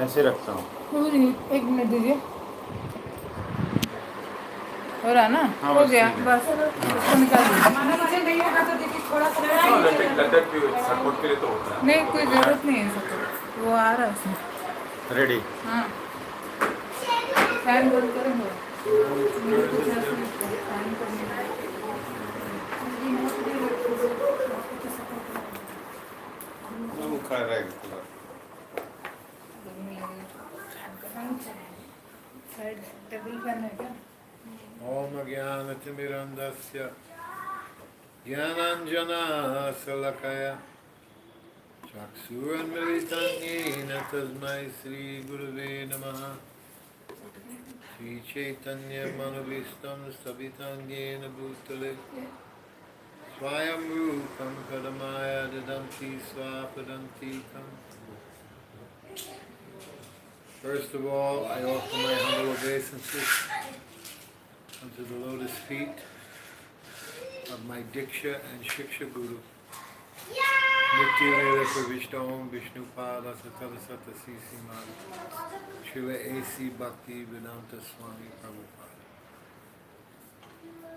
ऐसे रखता हूँ। एक मिनट दीजिए। हो रहा ना? हाँ, हो बस गया ठीक है। बस। इसको निकाल दीजिए। नीचे नहीं होगा तो देखिए थोड़ा सा लटक भी सपोर्ट के लिए तो होता है। नहीं, कोई ज़रूरत नहीं है सपोर्ट, वो आ रहा है उसमें। रेडी। हाँ, फैन बंद करेंगे। वो खा रहेगा पूरा। टेबल फैन है क्या? ओम ज्ञानतिमिरन्धस्य ज्ञानाञ्जनाशलाकया चक्षुरुन्मिलितं येन तस्मै श्रीगुरवे नमः। श्रीचैतन्यमनोभीष्टं स्थापितं येन भूतले स्वयं रूपं कदमाय ददन्ति स्वापदन्तिकम्। First of all, I offer my humble obeisances unto the lotus feet of my Diksha and Shiksha Guru, Nityalila Pravishta Om Vishnupada Satarasata Sisi Mani, Srila A.C. Bhakti Vedanta Swami Prabhupada.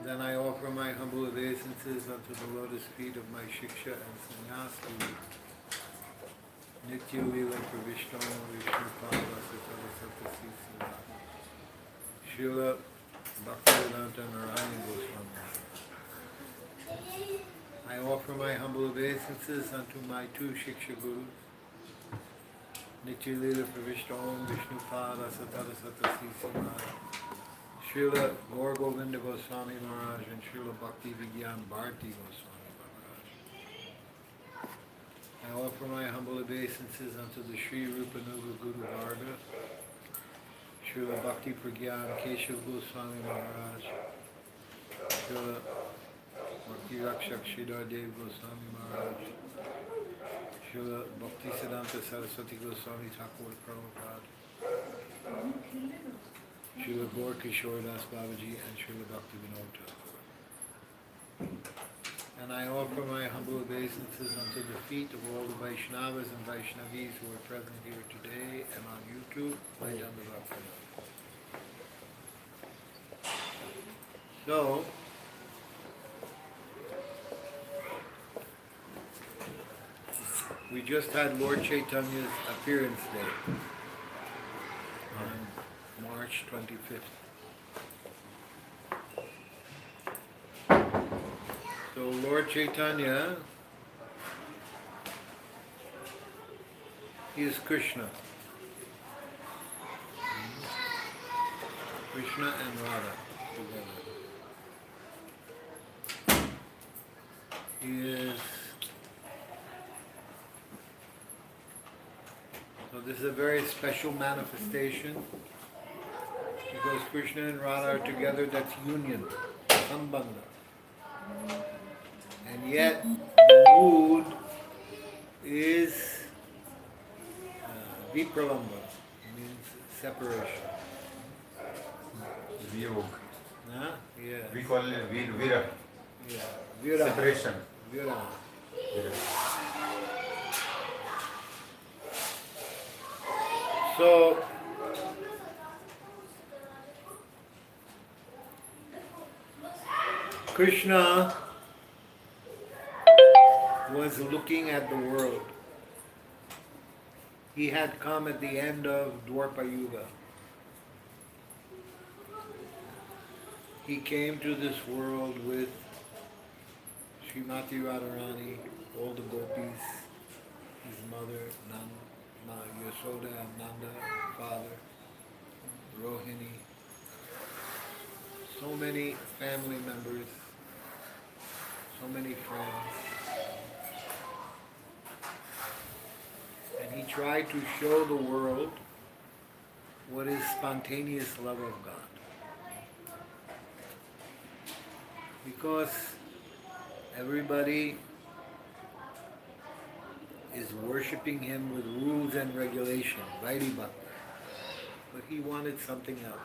Then I offer my humble obeisances unto the lotus feet of my Shiksha and Sannyas Guru, Nityalila Pravishta Om Vishnupada Satarasata Sisi Mani, Srila Bhakti Vedanta Narayana Goswami. I offer my humble obeisances unto my two Shiksha Gurus, Nityalila Pravishta Om Vishnupada Satarasata Sisi Mani, Srila Gaur Govinda Goswami Maharaj and Srila Bhakti Vigyan Bharti Goswami Maharaj. I offer my humble obeisances unto the Sri Rupanuga Guru Varga, Srila Bhakti Pragyan Keshav Goswami Maharaj, Srila Bhakti Rakshak Sridhar Dev Goswami Maharaj, Srila Bhakti Siddhanta Saraswati Goswami Thakur Prabhupada, Srila Gaur Kishore Das Babaji and Srila Bhakti Vinod Thakur. And I offer my humble obeisances unto the feet of all the Vaishnavas and Vaishnavis who are present here today and on YouTube, my Dandavat Pranam. So, we just had Lord Chaitanya's appearance day on March 25th. So Lord Chaitanya, he is Krishna. Krishna and Radha together. He is, so this is a very special manifestation because Krishna and Radha are together, that's union, sambandha. And yet the mood is vipralamba, means separation. Viyog. Huh? Yeah. We call it vira. Yeah. Vira. Separation. Vira. Vira. So, Krishna was looking at the world. He had come at the end of Dwapara Yuga. He came to this world with Srimati Radharani, all the gopis, his mother, Yashoda and Nanda, father, Rohini, so many family members, so many friends. And he tried to show the world what is spontaneous love of God. Because everybody is worshipping him with rules and regulations, Vaidhi Bhakti. But he wanted something else.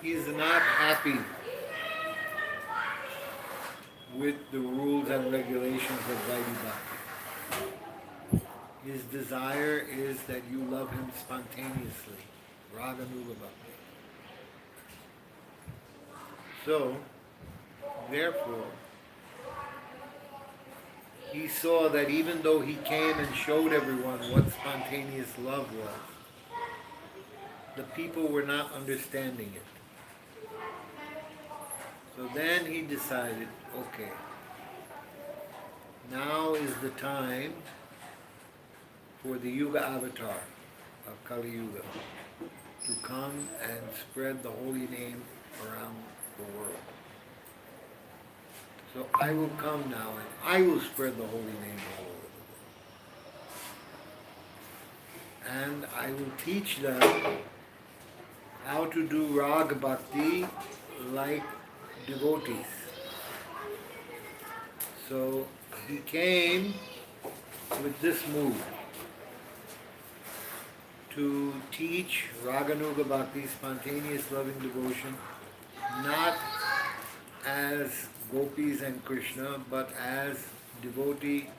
He is not happy with the rules and regulations of Vaidhi Bhakti. His desire is that you love him spontaneously, Raganuga Bhakti. So, therefore, he saw that even though he came and showed everyone what spontaneous love was, the people were not understanding it. So then he decided, okay, now is the time for the Yuga avatar of Kali Yuga to come and spread the holy name around the world. So I will come now and I will spread the holy name all over the world. And I will teach them how to do Rag Bhakti like devotees. So he came with this mood to teach Raganuga Bhakti, spontaneous loving devotion, not as gopis and Krishna, but as devotee,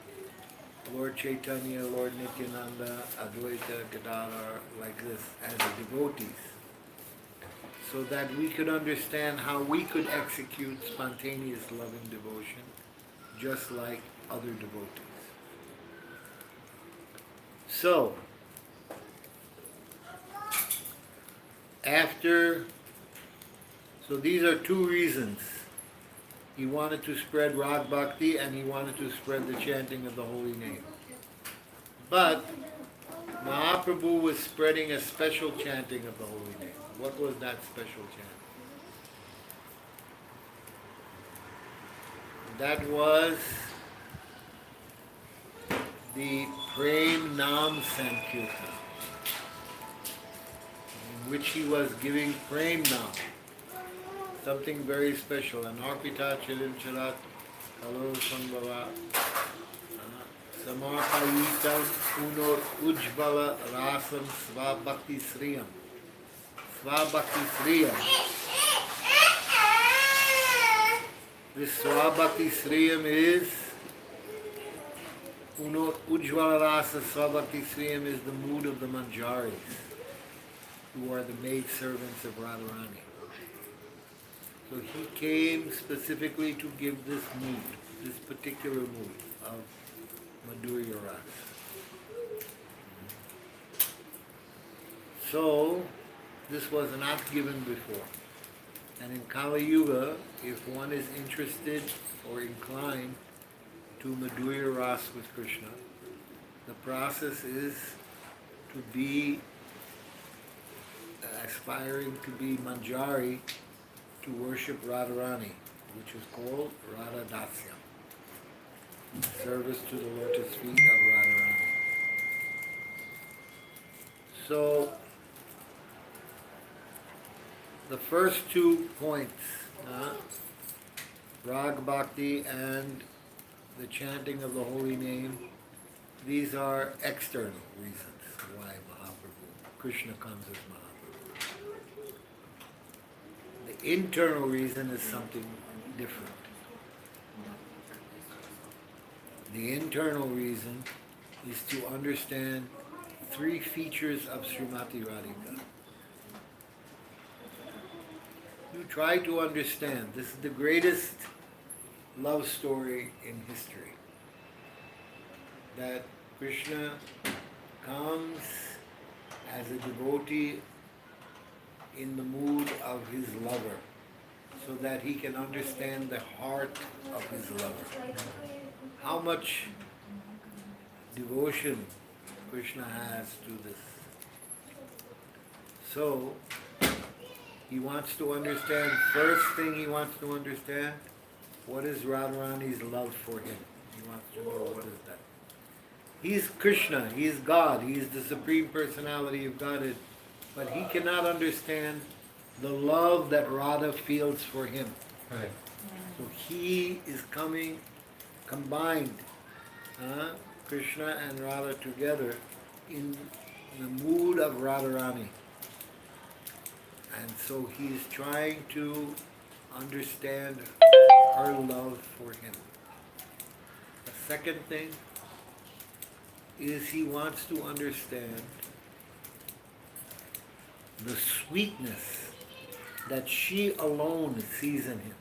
Lord Chaitanya, Lord Nityananda, Advaita, Gadadhar, like this, as devotees, so that we could understand how we could execute spontaneous loving devotion just like other devotees. So, so these are two reasons. He wanted to spread Rag Bhakti and he wanted to spread the chanting of the holy name. But Mahaprabhu was spreading a special chanting of the holy name. What was that special chant? That was the Prem Nam Sankirtan, in which he was giving Prem Nam, something very special. And Arpita Chilim Charat Kalo Sambhava Samarpayitam Unor Ujvala Rasam Svabhakti Sriyam. Svabhakti Sriyam. This Svabhakti Sriyam is Unor Ujvala Rasa. Svabhakti Sriyam is the mood of the Manjaris, who are the maid servants of Radharani. So he came specifically to give this mood, this particular mood of Madhurya Ras. So this was not given before. And in Kali Yuga, if one is interested or inclined to Madhurya Ras with Krishna, the process is to be aspiring to be Manjari, to worship Radharani, which is called Radha Dasyam, service to the lotus feet of Radharani. So, the first 2 points, Rag Bhakti and the chanting of the holy name, these are external reasons why Krishna comes as Mahaprabhu. The internal reason is something different. The internal reason is to understand 3 features of Srimati Radhika. You try to understand. This is the greatest love story in history. That Krishna comes as a devotee in the mood of his lover, so that he can understand the heart of his lover. How much devotion Krishna has to this. So, he wants to understand, first thing he wants to understand, what is Radharani's love for him. He wants to know what is that. He's Krishna, he is God, he is the Supreme Personality of Godhead, but he cannot understand the love that Radha feels for him. Right. So he is coming, combined, Krishna and Radha together in the mood of Radharani. And so he is trying to understand her love for him. The second thing is he wants to understand the sweetness that she alone sees in him.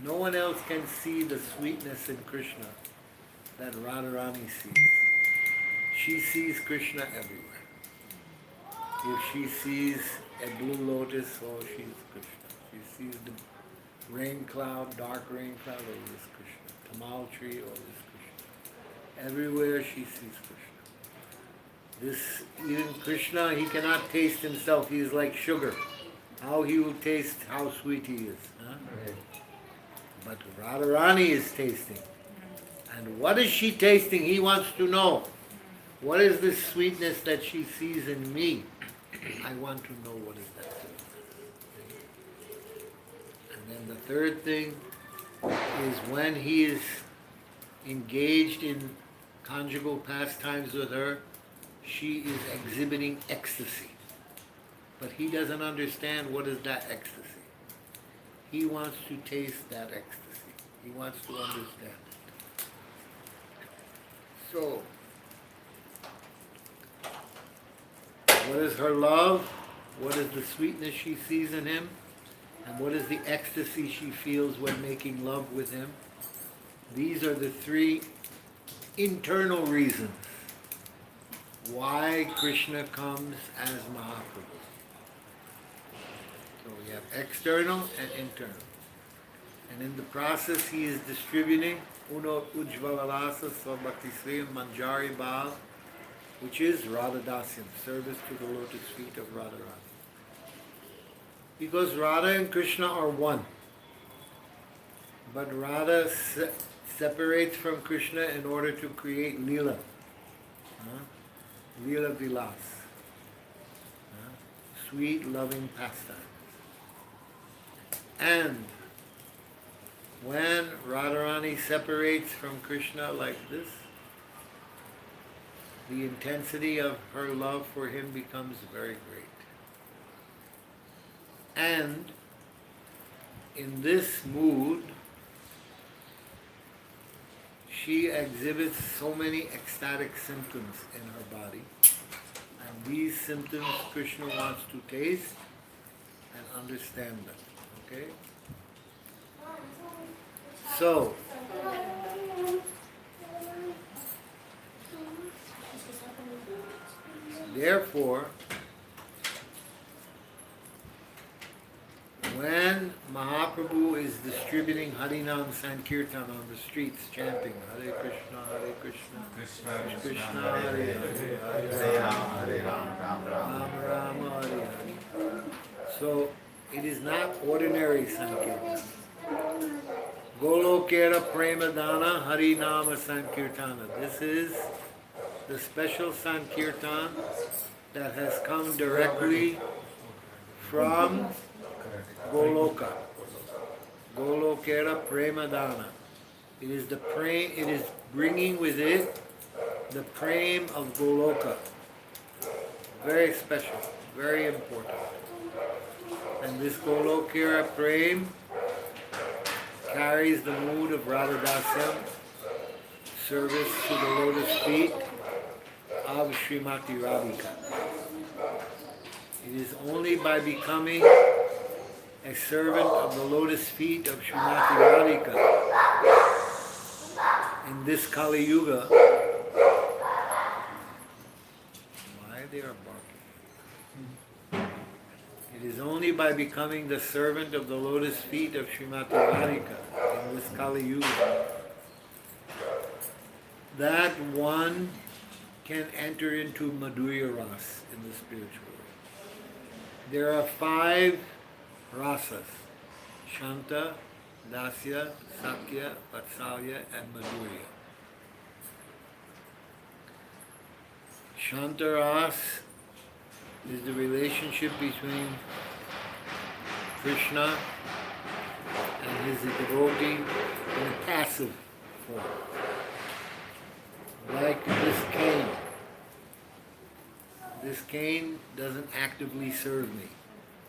No one else can see the sweetness in Krishna that Radharani sees. She sees Krishna everywhere. If she sees a blue lotus, oh, she's Krishna. She sees the rain cloud, dark rain cloud, oh, this Krishna. Tamal tree, oh, this Krishna. Everywhere she sees Krishna. This, even Krishna, he cannot taste himself. He is like sugar. How he will taste how sweet he is. Huh? Okay. But Radharani is tasting. And what is she tasting? He wants to know. What is this sweetness that she sees in me? I want to know what is that sweetness. And then the third thing is when he is engaged in conjugal pastimes with her, she is exhibiting ecstasy. But he doesn't understand what is that ecstasy. He wants to taste that ecstasy. He wants to understand it. So, what is her love? What is the sweetness she sees in him? And what is the ecstasy she feels when making love with him? These are the three internal reasons why Krishna comes as Mahaprabhu. So we have external and internal. And in the process he is distributing Uno Ujvalalasa Svabhakti Sriyam Manjari Bhav, which is Radha Dasyam, service to the lotus feet of Radharani. Because Radha and Krishna are one. But Radha separates from Krishna in order to create Leela. Leela Vilas. Sweet, loving pastime. And when Radharani separates from Krishna like this, the intensity of her love for him becomes very great. And in this mood, she exhibits so many ecstatic symptoms in her body. And these symptoms Krishna wants to taste and understand them. Okay? So, therefore, when Mahaprabhu is distributing Harinam Sankirtan on the streets, chanting Hare Krishna, Krishna, Krishna, Hare Hare, Hare Ram, Hare Ram, Ram Ram. Ram Rama, Hare Hare. So, it is not ordinary Sankirtan. Golokera Premadana Harinama Sankirtana. This is the special Sankirtan that has come directly from Goloka. Golokera Premadana. It is it is bringing with it the prem of Goloka. Very special, very important. And this Golokera prem carries the mood of Radha Dasyam, service to the lotus feet of Srimati Radhika. It is only by becoming a servant of the lotus feet of Srimati Radhika in this Kali Yuga. Why they are barking? It is only by becoming the servant of the lotus feet of Srimati Radhika in this Kali Yuga that one can enter into Madhurya Ras in the spiritual world. There are 5 rasas: Shanta, Dasya, Sakya, Vatsalya, and Madhurya. Shanta Ras is the relationship between Krishna and his devotee in a passive form. Like this cane. This cane doesn't actively serve me,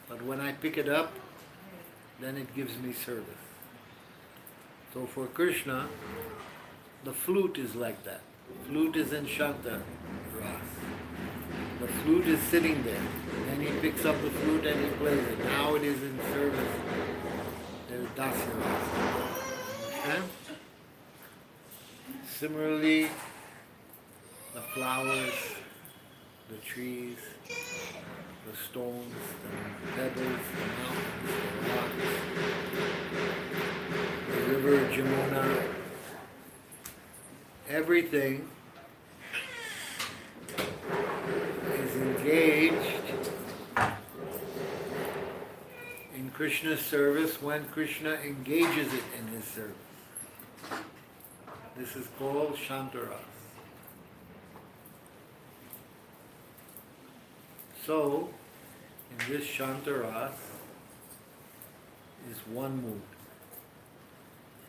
but when I pick it up, then it gives me service. So for Krishna, the flute is like that. Flute is in Shanta Ras. The flute is sitting there. Then he picks up the flute and he plays it. Now it is in service. There's Dasya Ras. Understand? Similarly, the flowers, the trees, the stones, the pebbles, the mountains, the rocks, the river Jamuna, everything is engaged in Krishna's service when Krishna engages it in his service. This is called Shantaras. So, in this Shantaras is one mood.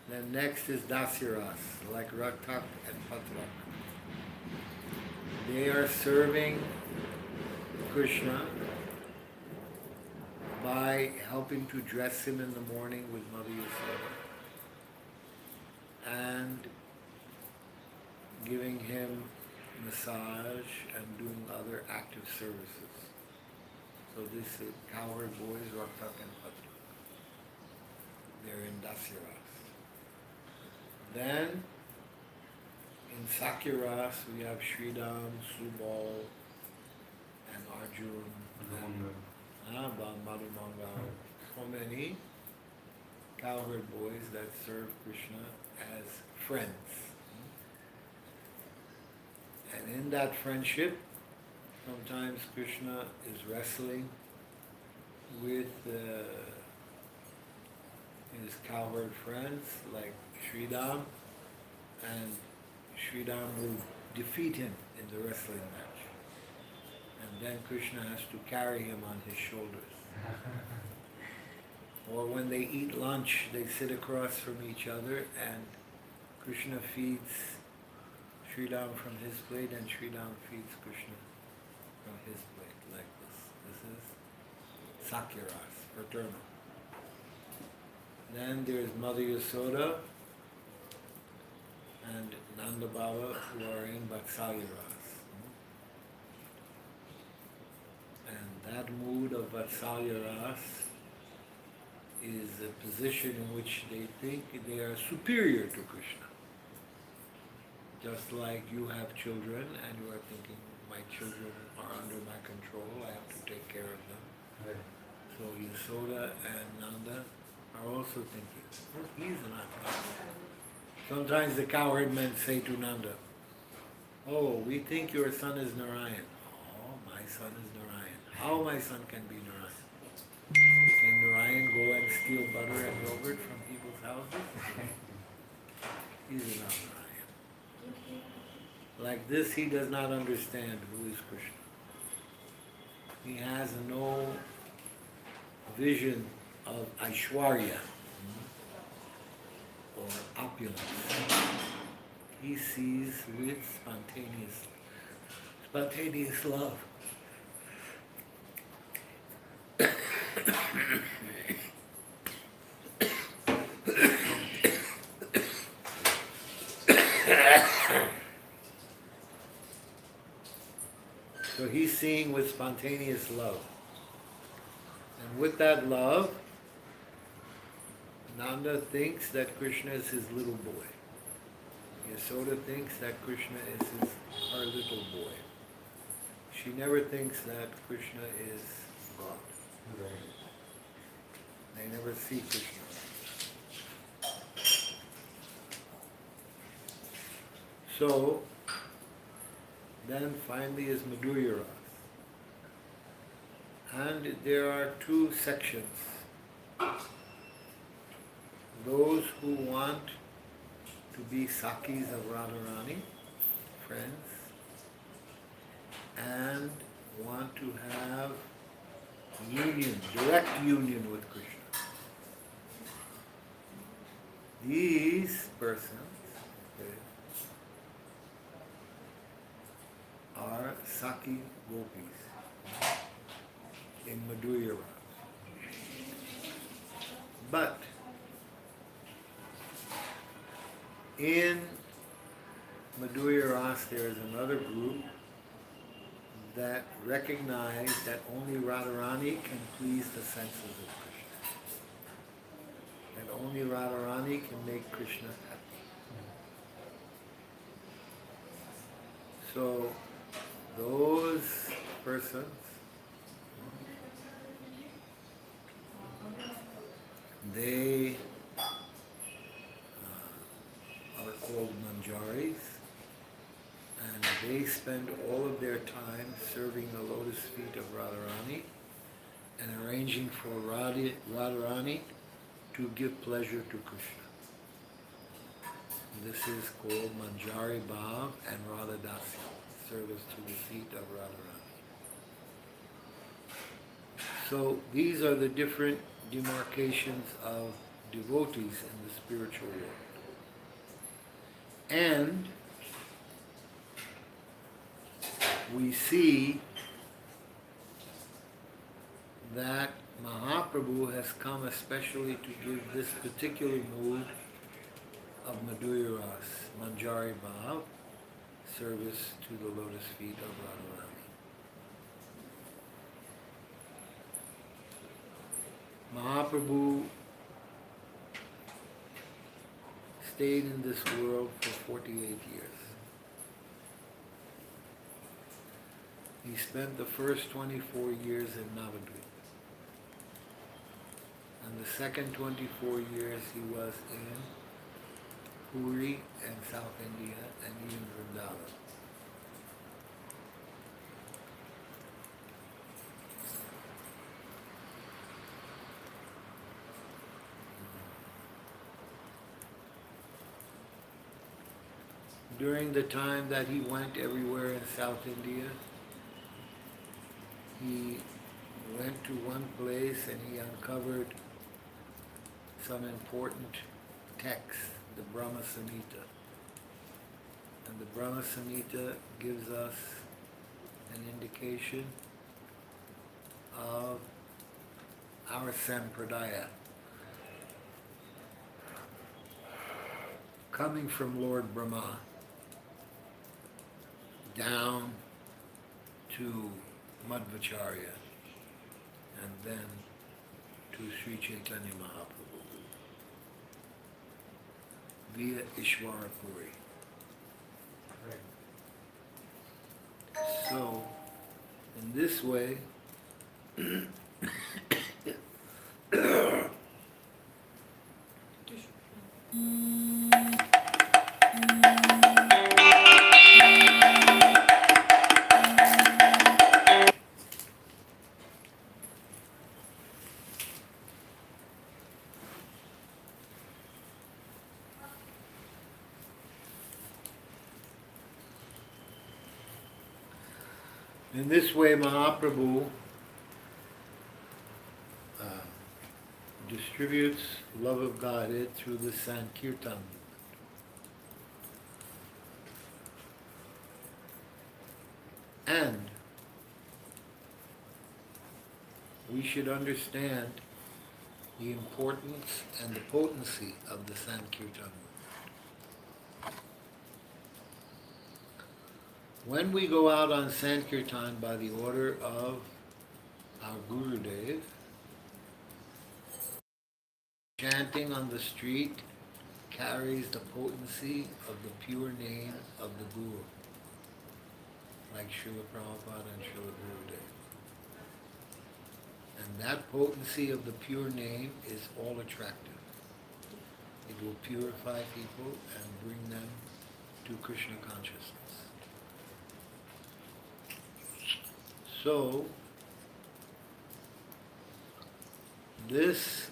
Then next is Dasyaras, like Raktak and Patrak. They are serving Krishna by helping to dress him in the morning with Mother Yasoda and giving him massage and doing other active services. So this is cowherd boys, Raktak and Patrak. They're in Dasyaras. Then in Sakyaras we have Sridham, Subal, and Arjun, and Madhumangal. So many cowherd boys that serve Krishna as friends. And in that friendship, sometimes Krishna is wrestling with his cowherd friends like Sridham, and Sridham will defeat him in the wrestling match. And then Krishna has to carry him on his shoulders. Or when they eat lunch, they sit across from each other and Krishna feeds Sridham from his plate and Sridham feeds Krishna from his plate, like this. This is Sakyaras, fraternal. Then there's Mother Yasoda and Nanda Baba who are in Vatsalyaras. And that mood of Vatsalyaras is a position in which they think they are superior to Krishna. Just like you have children and you are thinking, my children are under my control, I have to take care of them. Right. So Yasoda and Nanda are also thinking, oh, he's not. Sometimes the cowherd men say to Nanda, oh, we think your son is Narayan. Oh, my son is Narayan. How my son can be Narayan? Can Narayan go and steal butter and yogurt from people's houses? He's not Narayan. Like this, he does not understand who is Krishna. He has no vision of Aishwarya or opulence. He sees with spontaneous love. So he's seeing with spontaneous love. And with that love, Nanda thinks that Krishna is his little boy. Yasoda thinks that Krishna is her little boy. She never thinks that Krishna is God. They never see Krishna. So, then finally is Madhurya Ras. And there are two sections. Those who want to be Sakis of Radharani, friends, and want to have union, direct union with Krishna. These persons are Saki gopis in Madhurya Ras. But In Madhurya Ras, there is another group that recognize that only Radharani can please the senses of Krishna. That only Radharani can make Krishna happy. So those persons, they are called manjaris, and they spend all of their time serving the lotus feet of Radharani and arranging for Radharani to give pleasure to Krishna. This is called Manjari Bhav and Radhadasi, service to the feet of Radharani. So these are the different demarcations of devotees in the spiritual world. And we see that Mahaprabhu has come especially to give this particular mood of Madhurya Ras, Manjari Bhav, service to the lotus feet of Radharani. Mahaprabhu stayed in this world for 48 years. He spent the first 24 years in Navadvip. And the second 24 years he was in Puri and South India and even Vrindavan. During the time that he went everywhere in South India, he went to one place and he uncovered some important texts, the Brahma Samhita. And the Brahma Samhita gives us an indication of our sampradaya. Coming from Lord Brahma down to Madhvacharya and then to Sri Chaitanya Mahaprabhu via Ishwara Puri. So, in this way, Mahaprabhu distributes love of Godhead through the Sankirtan movement. And we should understand the importance and the potency of the Sankirtan movement. When we go out on Sankirtan by the order of our Gurudev, chanting on the street carries the potency of the pure name of the Guru, like Srila Prabhupada and Srila Gurudev. And that potency of the pure name is all attractive. It will purify people and bring them to Krishna consciousness. So, this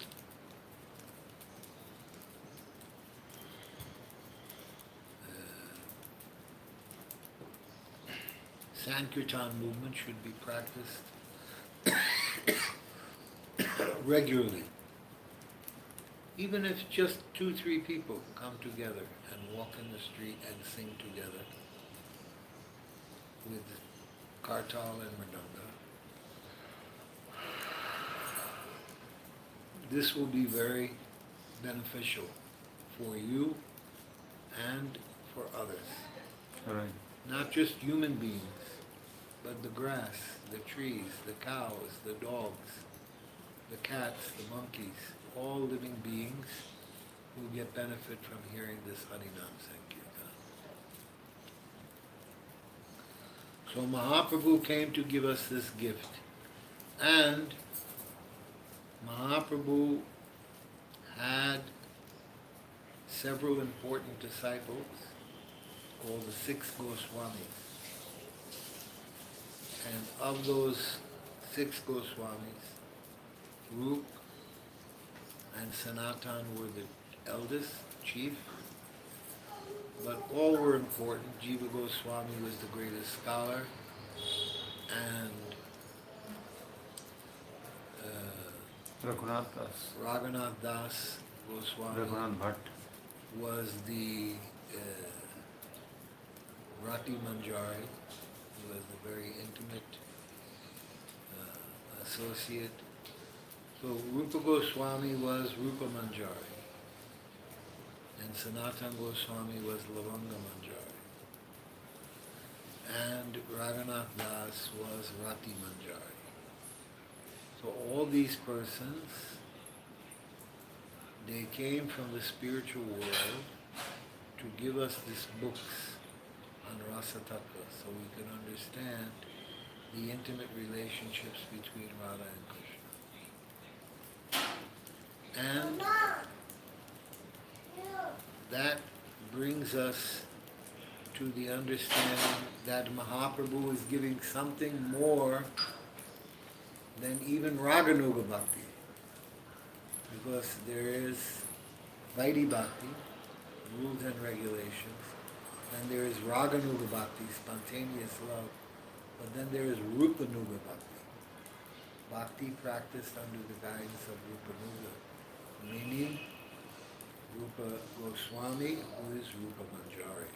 Sankirtan movement should be practiced regularly. Even if just 2-3 people come together and walk in the street and sing together with kartal and mridanga, this will be very beneficial for you and for others. Right. Not just human beings, but the grass, the trees, the cows, the dogs, the cats, the monkeys, all living beings who get benefit from hearing this Harinam Sankirtan. So Mahaprabhu came to give us this gift. And Mahaprabhu had several important disciples called the 6 Goswamis. And of those 6 Goswamis, Rup and Sanatan were the eldest, chief, but all were important. Jiva Goswami was the greatest scholar, and Raghunath Das, Raghunath Das Goswami Raghunath Bhatt. was the Rati Manjari. He was a very intimate associate. So Rupa Goswami was Rupa Manjari, and Sanatan Goswami was Lavanga Manjari, and Raghunath Das was Rati Manjari. So all these persons, they came from the spiritual world to give us these books on Rasa Tattva, so we can understand the intimate relationships between Radha and Krishna. And that brings us to the understanding that Mahaprabhu is giving something more than even Raganuga Bhakti. Because there is Vaidhi Bhakti, rules and regulations, and there is Raganuga Bhakti, spontaneous love, but then there is Rupanuga Bhakti, Bhakti practiced under the guidance of Rupanuga, meaning Rupa Goswami, who is Rupa Manjari.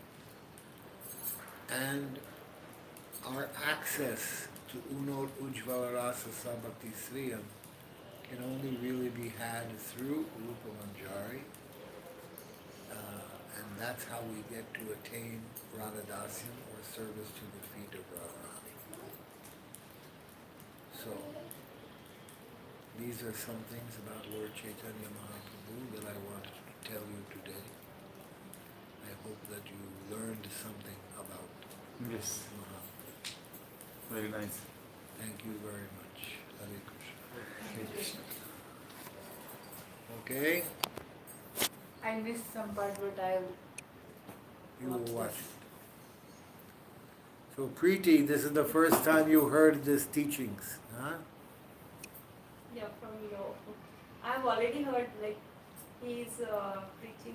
And our access to Unot Ujjvala Rasa Sabhakti Sriyam can only really be had through Rupa Manjari, and that's how we get to attain Radhadasyam, or service to the feet of Radharani. So, these are some things about Lord Chaitanya Mahaprabhu that I wanted to tell you today. I hope that you learned something about Yes, Mahaprabhu. very nice. Thank you very much. Hare Krishna. Hare Krishna. Okay? I missed some part, but I You will watch it. So Preeti, this is the first time you heard these teachings, huh? Yeah, from you. I've already heard like he's preaching